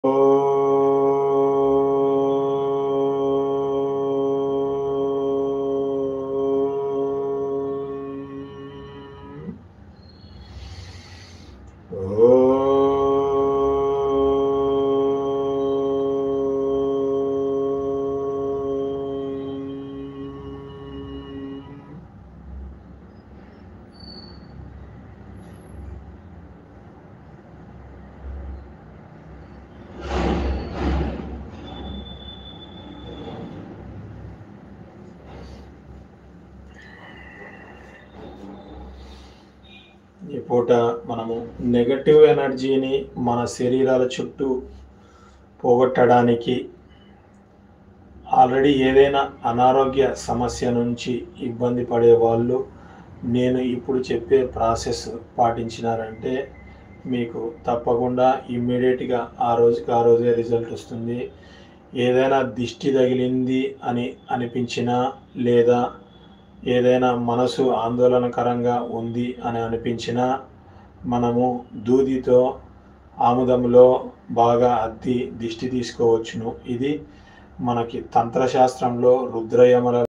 ఈ పూట మనము నెగటివ్ ఎనర్జీని మన శరీరాల చుట్టూ పోగొట్టడానికి ఆల్రెడీ ఏదైనా అనారోగ్య సమస్య నుంచి ఇబ్బంది పడే వాళ్ళు నేను ఇప్పుడు చెప్పే ప్రాసెస్ పాటించినారంటే మీకు తప్పకుండా ఇమ్మీడియట్గా ఆ రోజే రిజల్ట్ వస్తుంది. ఏదైనా దిష్టి తగిలింది అని అనిపించినా, లేదా ఏదైనా మనసు ఆందోళనకరంగా ఉంది అని అనిపించినా, మనము దూదితో ఆముదంలో బాగా అద్ది దిష్టి తీసుకోవచ్చును. ఇది మనకి తంత్రశాస్త్రంలో రుద్రయమల